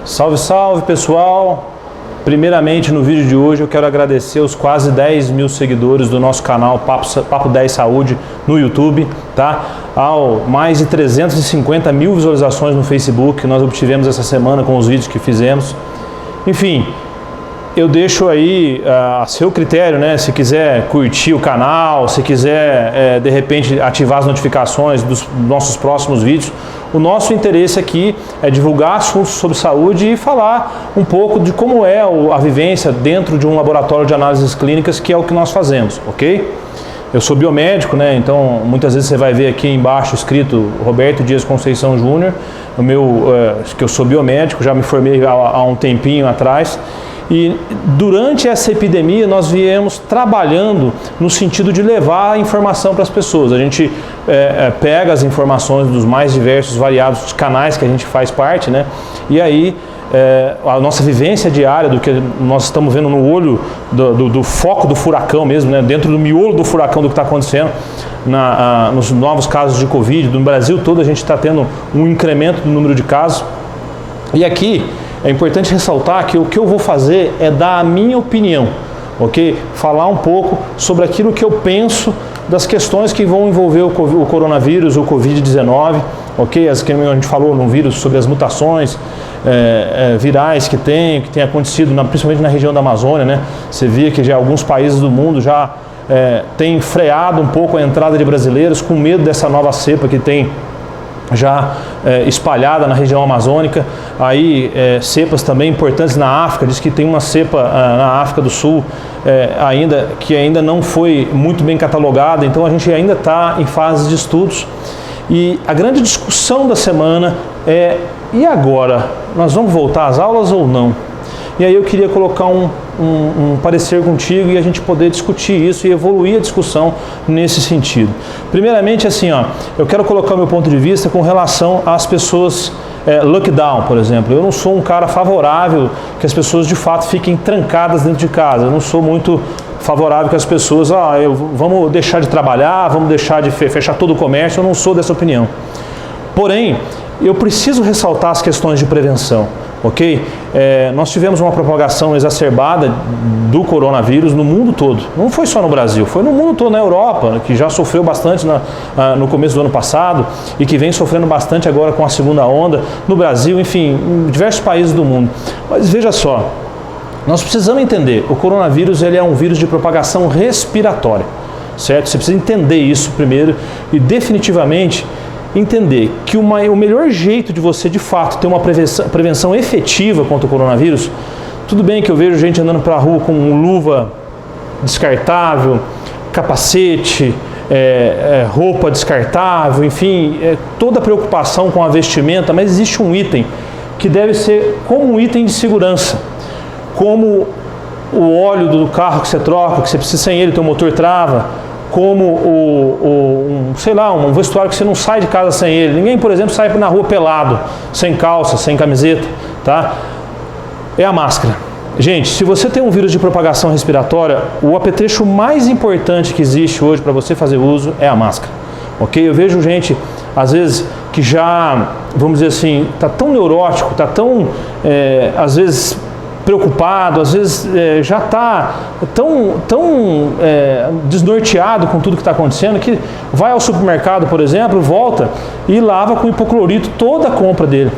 Salve, salve pessoal! Primeiramente no vídeo de hoje eu quero agradecer os quase 10 mil seguidores do nosso canal Papo 10 Saúde no YouTube, tá? Ao mais de 350 mil visualizações no Facebook que nós obtivemos essa semana com os vídeos que fizemos. Enfim, eu deixo aí a seu critério, né? Se quiser curtir o canal, se quiser de repente ativar as notificações dos nossos próximos vídeos. O nosso interesse aqui é divulgar assuntos sobre saúde e falar um pouco de como é a vivência dentro de um laboratório de análises clínicas, que é o que nós fazemos, ok? Eu sou biomédico, né? Então muitas vezes você vai ver aqui embaixo escrito Roberto Dias Conceição Júnior, que eu sou biomédico, já me formei há um tempinho atrás. E durante essa epidemia nós viemos trabalhando no sentido de levar a informação para as pessoas. A gente pega as informações dos mais diversos, variados canais que a gente faz parte, né? E aí a nossa vivência diária do que nós estamos vendo no olho do foco do furacão mesmo, né? Dentro do miolo do furacão do que está acontecendo nos novos casos de Covid. No Brasil todo a gente está tendo um incremento do número de casos. E aqui é importante ressaltar que o que eu vou fazer é dar a minha opinião, ok? Falar um pouco sobre aquilo que eu penso das questões que vão envolver o coronavírus, o Covid-19, ok? Que a gente falou no vírus sobre as mutações virais que tem acontecido, principalmente na região da Amazônia, né? Você vê que já alguns países do mundo já têm freado um pouco a entrada de brasileiros com medo dessa nova cepa que tem já espalhada na região amazônica. Aí cepas também importantes na África, diz que tem uma cepa na África do Sul que ainda não foi muito bem catalogada, então a gente ainda está em fase de estudos. E a grande discussão da semana é: e agora? Nós vamos voltar às aulas ou não? E aí eu queria colocar um parecer contigo e a gente poder discutir isso e evoluir a discussão nesse sentido. Primeiramente, assim, eu quero colocar o meu ponto de vista com relação às pessoas lockdown, por exemplo. Eu não sou um cara favorável que as pessoas de fato fiquem trancadas dentro de casa. Eu não sou muito favorável que as pessoas, vamos deixar de trabalhar, vamos deixar de fechar todo o comércio. Eu não sou dessa opinião. Porém, eu preciso ressaltar as questões de prevenção. Ok? Nós tivemos uma propagação exacerbada do coronavírus no mundo todo. Não foi só no Brasil, foi no mundo todo, na Europa, que já sofreu bastante no começo do ano passado e que vem sofrendo bastante agora com a segunda onda, no Brasil, enfim, em diversos países do mundo. Mas veja só, nós precisamos entender, o coronavírus ele é um vírus de propagação respiratória, certo? Você precisa entender isso primeiro e definitivamente entender que o melhor jeito de você de fato ter uma prevenção efetiva contra o coronavírus, tudo bem que eu vejo gente andando pela rua com luva descartável, capacete, roupa descartável, enfim, toda preocupação com a vestimenta, mas existe um item que deve ser como um item de segurança, como o óleo do carro que você troca, que você precisa sem ele, teu motor trava, como um vestuário que você não sai de casa sem ele. Ninguém, por exemplo, sai na rua pelado, sem calça, sem camiseta, tá? É a máscara. Gente, se você tem um vírus de propagação respiratória, o apetrecho mais importante que existe hoje para você fazer uso é a máscara, ok? Eu vejo gente, às vezes, que já, vamos dizer assim, está tão neurótico, está tão, às vezes, preocupado, às vezes já está tão desnorteado com tudo que está acontecendo, que vai ao supermercado, por exemplo, volta e lava com hipoclorito toda a compra dele.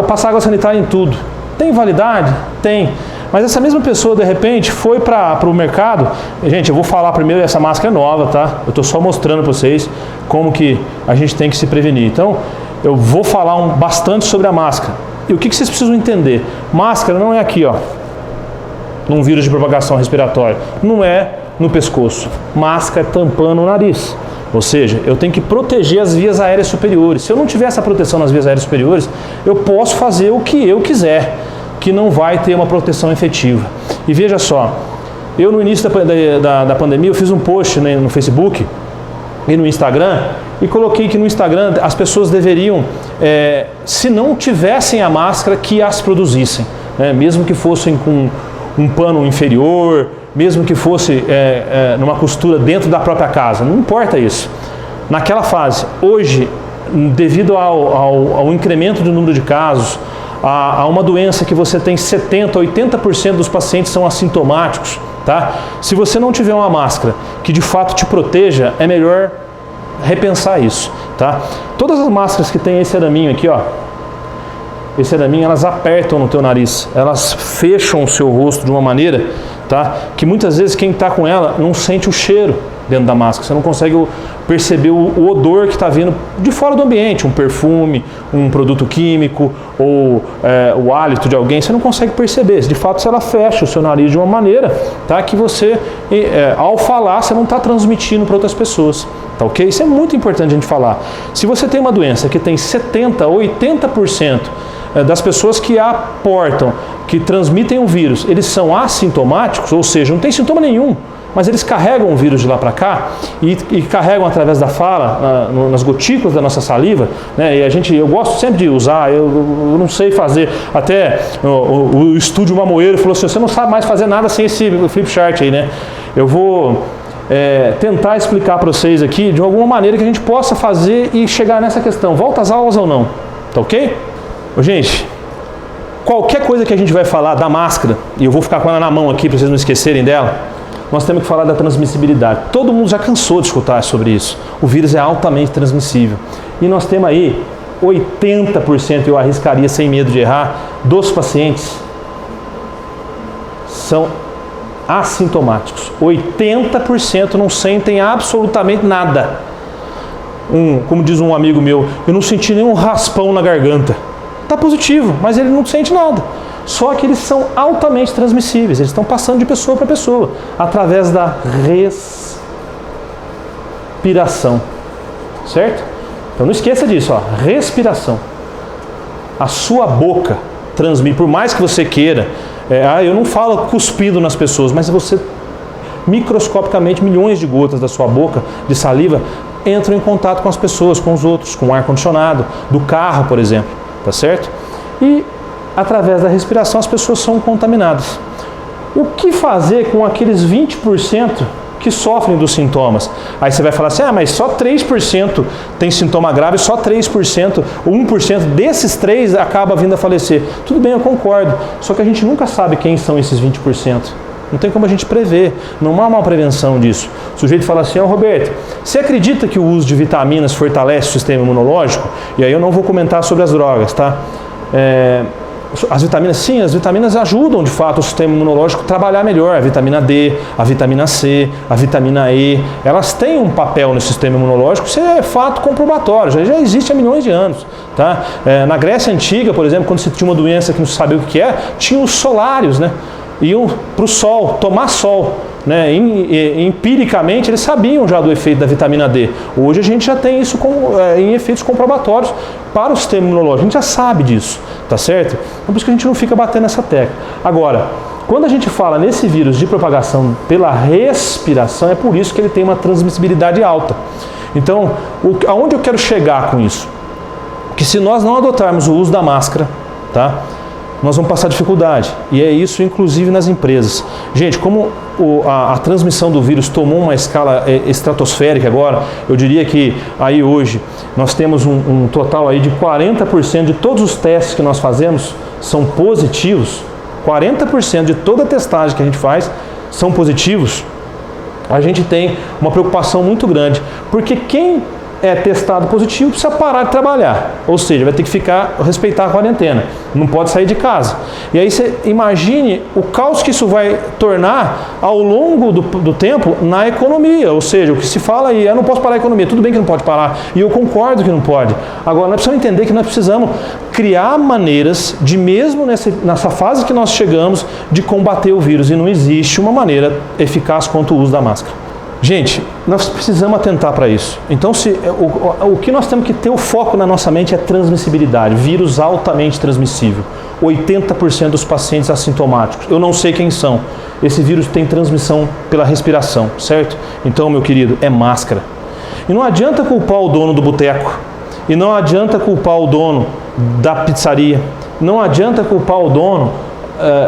Passa água sanitária em tudo. Tem validade? Tem. Mas essa mesma pessoa, de repente, foi para o mercado. Gente, eu vou falar primeiro, essa máscara é nova, tá? Eu estou só mostrando para vocês como que a gente tem que se prevenir. Então, eu vou falar bastante sobre a máscara. E o que vocês precisam entender? Máscara não é aqui, num vírus de propagação respiratória. Não é no pescoço. Máscara é tampando o nariz. Ou seja, eu tenho que proteger as vias aéreas superiores. Se eu não tiver essa proteção nas vias aéreas superiores, eu posso fazer o que eu quiser, que não vai ter uma proteção efetiva. E veja só, eu no início da pandemia, eu fiz um post no Facebook e no Instagram, e coloquei que no Instagram as pessoas deveriam, se não tivessem a máscara, que as produzissem, né? Mesmo que fossem com um pano inferior, mesmo que fosse numa costura dentro da própria casa, não importa isso. Naquela fase, hoje devido ao incremento do número de casos, a uma doença que você tem 70%, 80% dos pacientes são assintomáticos, tá? Se você não tiver uma máscara que de fato te proteja, é melhor repensar isso, tá? Todas as máscaras que tem esse araminho aqui, ó, esse araminho, elas apertam no teu nariz, elas fecham o seu rosto de uma maneira, tá? Que muitas vezes quem está com ela não sente o cheiro dentro da máscara, você não consegue perceber o odor que está vindo de fora do ambiente, um perfume, um produto químico ou o hálito de alguém, você não consegue perceber. De fato, se ela fecha o seu nariz de uma maneira, tá? Que você, ao falar, você não está transmitindo para outras pessoas, tá ok? Isso é muito importante a gente falar. Se você tem uma doença que tem 70%, 80% das pessoas que a portam, que transmitem o vírus, eles são assintomáticos, ou seja, não tem sintoma nenhum, mas eles carregam o vírus de lá para cá e carregam através da fala, nas gotículas da nossa saliva, né? E eu gosto sempre de usar, eu não sei fazer, até o estúdio Mamoeiro falou assim, você não sabe mais fazer nada sem esse flip chart aí, né? Eu vou tentar explicar para vocês aqui de alguma maneira que a gente possa fazer e chegar nessa questão, volta às aulas ou não, tá ok? Gente, qualquer coisa que a gente vai falar da máscara, e eu vou ficar com ela na mão aqui para vocês não esquecerem dela, nós temos que falar da transmissibilidade. Todo mundo já cansou de escutar sobre isso. O vírus é altamente transmissível. E nós temos aí 80%, eu arriscaria sem medo de errar, dos pacientes são assintomáticos. 80% não sentem absolutamente nada. Como diz um amigo meu, eu não senti nenhum raspão na garganta. Está positivo, mas ele não sente nada. Só que eles são altamente transmissíveis, eles estão passando de pessoa para pessoa, através da respiração, certo? Então não esqueça disso, ó, respiração. A sua boca transmite, por mais que você queira, eu não falo cuspindo nas pessoas, mas você, microscopicamente, milhões de gotas da sua boca, de saliva, entram em contato com as pessoas, com os outros, com o ar-condicionado, do carro, por exemplo, tá certo? E através da respiração as pessoas são contaminadas. O que fazer com aqueles 20% que sofrem dos sintomas? Aí você vai falar assim, mas só 3% tem sintoma grave, só 3%, 1% desses 3% acaba vindo a falecer. Tudo bem, eu concordo, só que a gente nunca sabe quem são esses 20%. Não tem como a gente prever, não há uma prevenção disso. O sujeito fala assim, Roberto, você acredita que o uso de vitaminas fortalece o sistema imunológico? E aí eu não vou comentar sobre as drogas, tá? As vitaminas, sim, as vitaminas ajudam de fato o sistema imunológico a trabalhar melhor. A vitamina D, a vitamina C, a vitamina E, elas têm um papel no sistema imunológico, isso é fato comprobatório, já existe há milhões de anos. Tá? Na Grécia Antiga, por exemplo, quando se tinha uma doença que não se sabia o que é, tinha os solários, né? Iam para o sol, tomar sol. Né? Empiricamente eles sabiam já do efeito da vitamina D. Hoje a gente já tem isso em efeitos comprobatórios para o sistema imunológico, a gente já sabe disso, tá certo? Então por isso que a gente não fica batendo nessa tecla. Agora, quando a gente fala nesse vírus de propagação pela respiração, é por isso que ele tem uma transmissibilidade alta. Então, aonde eu quero chegar com isso? Que se nós não adotarmos o uso da máscara, tá? Nós vamos passar dificuldade, e é isso inclusive nas empresas. Gente, como a transmissão do vírus tomou uma escala estratosférica agora, eu diria que aí hoje nós temos um total aí de 40% de todos os testes que nós fazemos são positivos, 40% de toda a testagem que a gente faz são positivos. A gente tem uma preocupação muito grande, porque quem é testado positivo precisa parar de trabalhar, ou seja, vai ter que respeitar a quarentena, não pode sair de casa. E aí você imagine o caos que isso vai tornar ao longo do tempo na economia, ou seja, o que se fala aí, eu não posso parar a economia, tudo bem que não pode parar, e eu concordo que não pode. Agora nós precisamos entender que nós precisamos criar maneiras de, mesmo nessa fase que nós chegamos, de combater o vírus, e não existe uma maneira eficaz quanto o uso da máscara. Gente, nós precisamos atentar para isso. Então, o que nós temos que ter o foco na nossa mente é transmissibilidade. Vírus altamente transmissível. 80% dos pacientes assintomáticos. Eu não sei quem são. Esse vírus tem transmissão pela respiração, certo? Então, meu querido, é máscara. E não adianta culpar o dono do boteco. E não adianta culpar o dono da pizzaria. Não adianta culpar o dono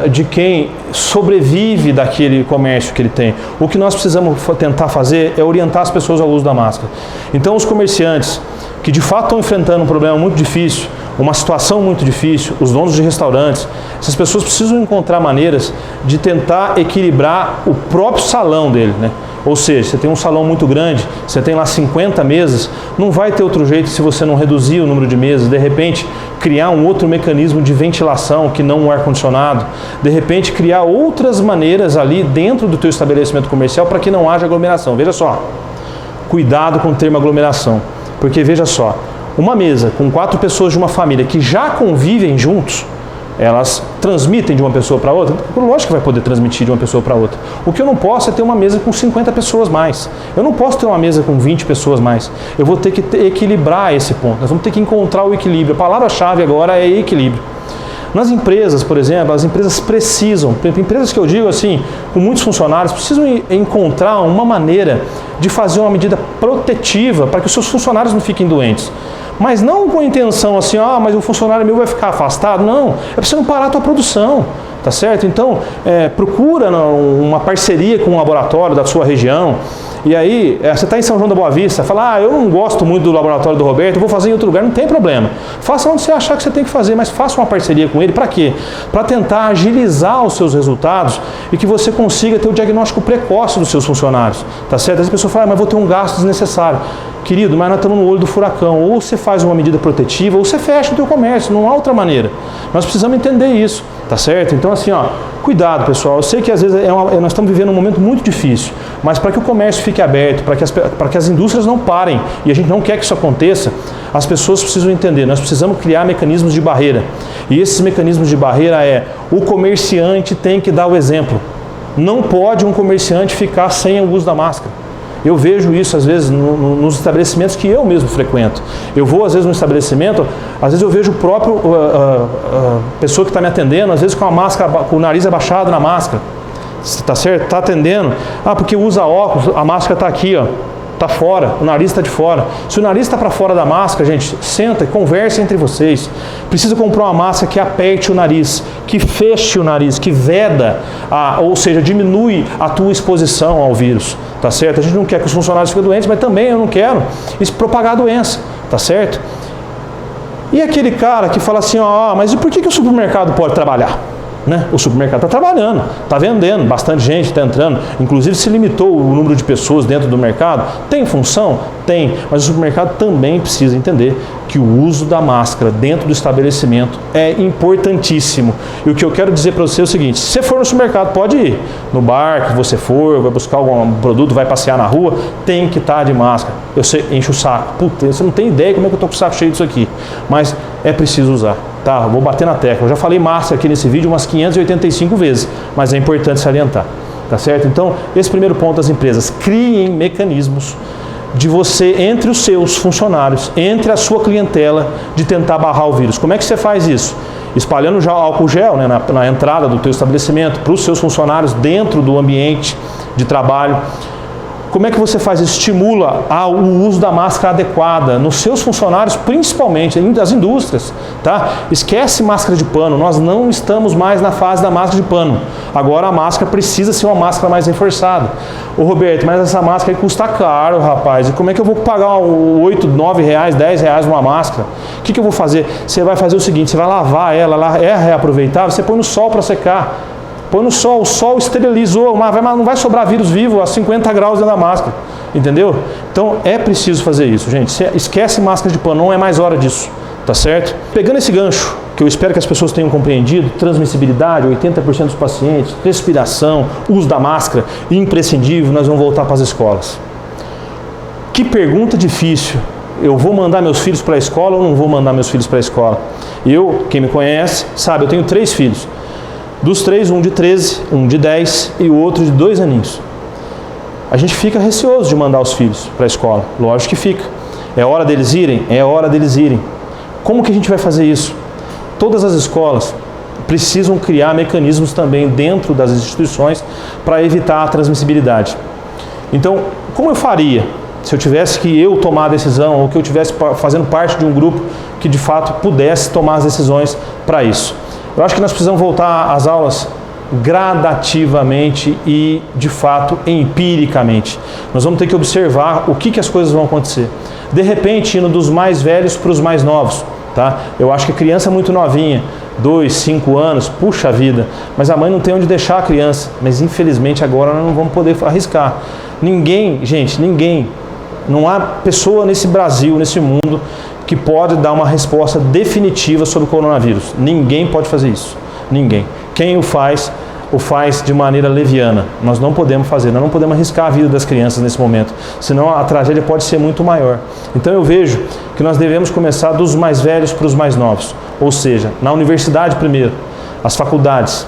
de quem sobrevive daquele comércio que ele tem. O que nós precisamos tentar fazer é orientar as pessoas ao uso da máscara. Então os comerciantes que de fato estão enfrentando um problema muito difícil, uma situação muito difícil, os donos de restaurantes, essas pessoas precisam encontrar maneiras de tentar equilibrar o próprio salão dele, né? Ou seja, você tem um salão muito grande, você tem lá 50 mesas, não vai ter outro jeito se você não reduzir o número de mesas, de repente criar um outro mecanismo de ventilação que não um ar-condicionado, de repente criar outras maneiras ali dentro do teu estabelecimento comercial para que não haja aglomeração. Veja só, cuidado com o termo aglomeração, porque veja só, uma mesa com 4 pessoas de uma família que já convivem juntos, elas transmitem de uma pessoa para outra. Lógico que vai poder transmitir de uma pessoa para outra. O que eu não posso é ter uma mesa com 50 pessoas mais. Eu não posso ter uma mesa com 20 pessoas mais. Eu vou ter que equilibrar esse ponto. Nós vamos ter que encontrar o equilíbrio. A palavra-chave agora é equilíbrio. Nas empresas, por exemplo, as empresas precisam, empresas que eu digo assim, com muitos funcionários, precisam encontrar uma maneira de fazer uma medida protetiva para que os seus funcionários não fiquem doentes. Mas não com a intenção assim, mas o funcionário meu vai ficar afastado. Não, é para você não parar a tua produção, tá certo? Então, procura uma parceria com um laboratório da sua região. E aí, você está em São João da Boa Vista, fala, eu não gosto muito do laboratório do Roberto, eu vou fazer em outro lugar, não tem problema. Faça onde você achar que você tem que fazer, mas faça uma parceria com ele, para quê? Para tentar agilizar os seus resultados e que você consiga ter o diagnóstico precoce dos seus funcionários, tá certo? As pessoas falam, mas vou ter um gasto desnecessário. Querido, mas nós estamos no olho do furacão, ou você faz uma medida protetiva, ou você fecha o teu comércio, não há outra maneira. Nós precisamos entender isso, tá certo? Então assim, cuidado pessoal, eu sei que às vezes nós estamos vivendo um momento muito difícil, mas para que o comércio fique aberto, para que as indústrias não parem, e a gente não quer que isso aconteça, as pessoas precisam entender, nós precisamos criar mecanismos de barreira. E esses mecanismos de barreira o comerciante tem que dar o exemplo. Não pode um comerciante ficar sem o uso da máscara. Eu vejo isso às vezes nos estabelecimentos que eu mesmo frequento. Eu vou às vezes no estabelecimento, às vezes eu vejo o próprio pessoa que está me atendendo, às vezes com a máscara, com o nariz abaixado na máscara. Tá certo? Está atendendo. Porque usa óculos, a máscara está aqui, está fora, o nariz está de fora. Se o nariz está para fora da máscara, gente, senta e conversa entre vocês. Precisa comprar uma máscara que aperte o nariz, que feche o nariz, que veda, ou seja, diminui a tua exposição ao vírus, tá certo? A gente não quer que os funcionários fiquem doentes, mas também eu não quero propagar a doença, tá certo? E aquele cara que fala assim, mas e por que o supermercado pode trabalhar? Né? O supermercado está trabalhando, está vendendo, bastante gente está entrando, inclusive se limitou o número de pessoas dentro do mercado. Tem função? Tem, mas o supermercado também precisa entender que o uso da máscara dentro do estabelecimento é importantíssimo. E o que eu quero dizer para você é o seguinte, se você for no supermercado, pode ir. No bar que você for, vai buscar algum produto, vai passear na rua, tem que estar de máscara. Eu sei, enche o saco. Puta, você não tem ideia como é que eu estou com o saco cheio disso aqui. Mas é preciso usar. Tá, vou bater na tecla. Eu já falei máscara aqui nesse vídeo umas 585 vezes, mas é importante salientar. Tá certo? Então, esse primeiro ponto das empresas, criem mecanismos de você, entre os seus funcionários, entre a sua clientela, de tentar barrar o vírus. Como é que você faz isso? Espalhando já álcool gel, né, na entrada do teu estabelecimento, para os seus funcionários dentro do ambiente de trabalho. Como é que você faz? Estimula o uso da máscara adequada nos seus funcionários, principalmente das indústrias, tá? Esquece máscara de pano, nós não estamos mais na fase da máscara de pano. Agora a máscara precisa ser uma máscara mais reforçada. Ô Roberto, mas essa máscara aí custa caro, rapaz. E como é que eu vou pagar 8, 9 reais, 10 reais uma máscara? O que eu vou fazer? Você vai fazer o seguinte, você vai lavar ela, é reaproveitável, você põe no sol para secar. Põe no sol, o sol esterilizou, mas não vai sobrar vírus vivo a 50 graus dentro da máscara, entendeu? Então é preciso fazer isso, gente. Esquece máscara de pano, não é mais hora disso, tá certo? Pegando esse gancho, que eu espero que as pessoas tenham compreendido, transmissibilidade, 80% dos pacientes, respiração, uso da máscara, imprescindível, nós vamos voltar para as escolas. Que pergunta difícil. Eu vou mandar meus filhos para a escola ou não vou mandar meus filhos para a escola? Quem me conhece, sabe, eu tenho 3 filhos. Dos 3, um de 13, um de 10 e o outro de 2 aninhos. A gente fica receoso de mandar os filhos para a escola. Lógico que fica. É hora deles irem? É hora deles irem. Como que a gente vai fazer isso? Todas as escolas precisam criar mecanismos também dentro das instituições para evitar a transmissibilidade. Então, como eu faria se eu tivesse que tomar a decisão ou que eu tivesse fazendo parte de um grupo que de fato pudesse tomar as decisões para isso? Eu acho que nós precisamos voltar às aulas gradativamente e, de fato, empiricamente. Nós vamos ter que observar o que as coisas vão acontecer. De repente, indo dos mais velhos para os mais novos. Tá? Eu acho que a criança muito novinha, 2, 5 anos, puxa vida, mas a mãe não tem onde deixar a criança. Mas, infelizmente, agora nós não vamos poder arriscar. Ninguém, gente, ninguém, não há pessoa nesse Brasil, nesse mundo, que pode dar uma resposta definitiva sobre o coronavírus. Ninguém pode fazer isso. Ninguém. Quem o faz de maneira leviana. Nós não podemos fazer, nós não podemos arriscar a vida das crianças nesse momento, senão a tragédia pode ser muito maior. Então eu vejo que nós devemos começar dos mais velhos para os mais novos, ou seja, na universidade primeiro, as faculdades.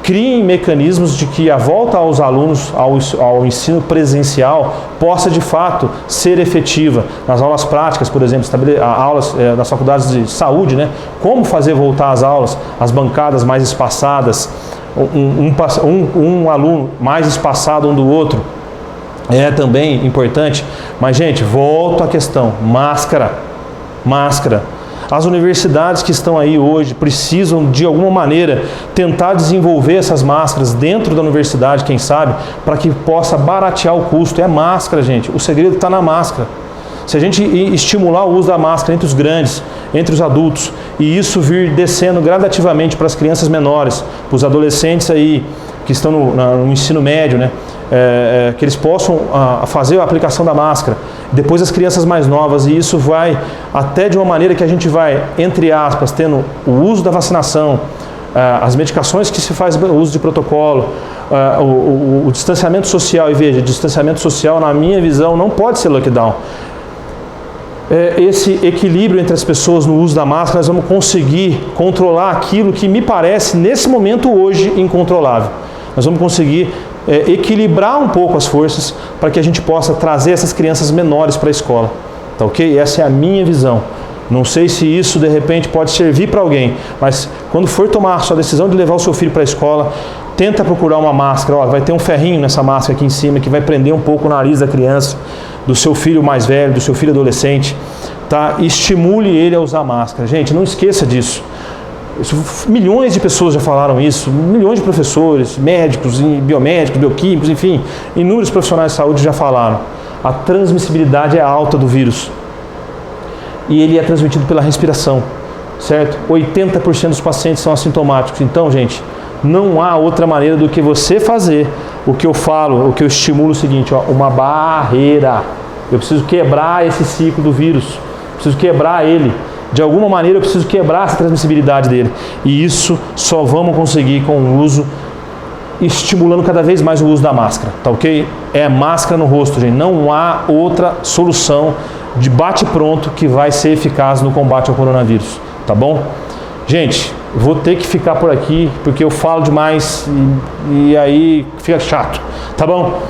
Criem mecanismos de que a volta aos alunos ao ensino presencial possa de fato ser efetiva. Nas aulas práticas, por exemplo, aulas nas faculdades de saúde, né? Como fazer voltar às aulas, as bancadas mais espaçadas, um aluno mais espaçado um do outro, é também importante. Mas, gente, volto à questão, máscara. As universidades que estão aí hoje precisam, de alguma maneira, tentar desenvolver essas máscaras dentro da universidade, quem sabe, para que possa baratear o custo. É máscara, gente. O segredo está na máscara. Se a gente estimular o uso da máscara entre os grandes, entre os adultos, e isso vir descendo gradativamente para as crianças menores, para os adolescentes aí que estão no ensino médio, né? Que eles possam fazer a aplicação da máscara, depois as crianças mais novas, e isso vai até de uma maneira que a gente vai, entre aspas, tendo o uso da vacinação, as medicações que se faz o uso de protocolo, o distanciamento social. E veja, distanciamento social, na minha visão, não pode ser lockdown. Esse equilíbrio entre as pessoas no uso da máscara, nós vamos conseguir controlar aquilo que me parece, nesse momento hoje, incontrolável. Nós vamos conseguir equilibrar um pouco as forças para que a gente possa trazer essas crianças menores para a escola. Tá ok? Essa é a minha visão. Não sei se isso, de repente, pode servir para alguém, mas quando for tomar a sua decisão de levar o seu filho para a escola, tenta procurar uma máscara. Ó, vai ter um ferrinho nessa máscara aqui em cima que vai prender um pouco o nariz da criança, do seu filho mais velho, do seu filho adolescente. Tá? Estimule ele a usar máscara. Gente, não esqueça disso. Milhões de pessoas já falaram isso, milhões de professores, médicos, biomédicos, bioquímicos, enfim, inúmeros profissionais de saúde já falaram. A transmissibilidade é alta do vírus e ele é transmitido pela respiração, certo? 80% dos pacientes são assintomáticos. Então, gente, não há outra maneira do que você fazer o que eu falo, o que eu estimulo é o seguinte, ó, uma barreira. Eu preciso quebrar esse ciclo do vírus, preciso quebrar ele. De alguma maneira eu preciso quebrar essa transmissibilidade dele. E isso só vamos conseguir com o uso, estimulando cada vez mais o uso da máscara, tá ok? É máscara no rosto, gente. Não há outra solução de bate-pronto que vai ser eficaz no combate ao coronavírus, tá bom? Gente, vou ter que ficar por aqui, porque eu falo demais e aí fica chato, tá bom?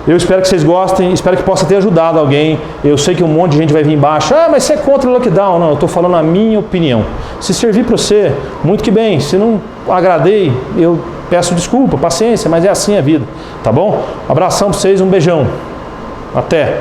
Eu espero que vocês gostem, espero que possa ter ajudado alguém. Eu sei que um monte de gente vai vir embaixo, mas você é contra o lockdown. Não, eu estou falando a minha opinião. Se servir para você, muito que bem. Se não agradei, eu peço desculpa, paciência, mas é assim a vida, tá bom? Abração para vocês, um beijão. Até!